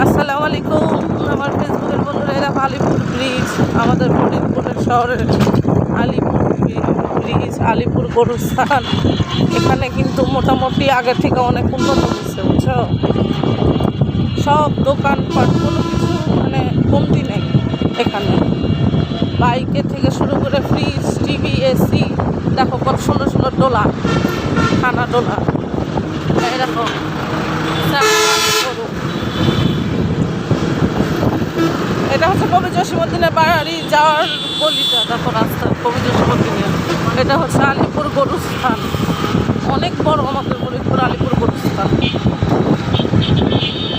আসসালামু আলাইকুম। আমার ফেসবুকের বন্ধুরা, এরা আলিপুর ব্রিজ, আমাদের ফরিদপুরের শহরের আলিপুর ব্রিজ, আলিপুর গরুস্থান। এখানে কিন্তু মোটামুটি আগের থেকে অনেক উন্নত হচ্ছে, বুঝছো। সব দোকানপাট, কোনো কিছু মানে কমতি নেই এখানে। বাইকের থেকে শুরু করে ফ্রিজ, টিভি, এসি, দেখো কত সুন্দর সুন্দর ডোলা, খানা ডোলা, এরকম এটা হচ্ছে কবি জসীমউদ্দিনের বাড়ি যাওয়ার গলিটা, দেখো রাস্তা কবি জসীমউদ্দিনের। এটা হচ্ছে আলিপুর গরুস্থান, অনেক বড় আমাদের ফরিদপুর আলিপুর গরুস্থান।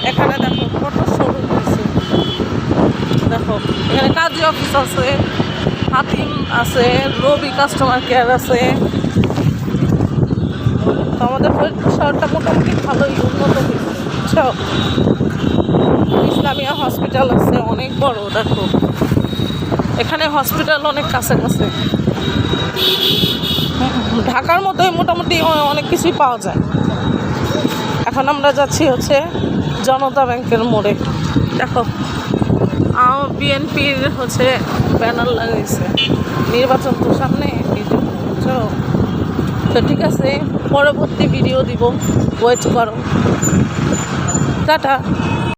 এখানে দেখো কত শোরুম হয়েছে, দেখো এখানে কাজী অফিস আছে, হাতিম আছে, রবি কাস্টমার কেয়ার আছে। তো আমাদের ফরিদপুর শহরটা মোটামুটি ভালোই উন্নত হয়েছে, বুঝছো। ইসলামিয়া হসপিটাল আছে, অনেক বড়, দেখো এখানে হসপিটাল অনেক কাছে কাছে। ঢাকার মতোই মোটামুটি অনেক কিছুই পাওয়া যায়। এখন আমরা যাচ্ছি হচ্ছে জনতা ব্যাংকের মোড়ে। দেখো বিএনপির হচ্ছে ব্যানার লাগাইছে, নির্বাচন তো সামনে, বুঝছো। তো ঠিক আছে, পরবর্তী ভিডিও দিব, ওয়েট করো। টাটা।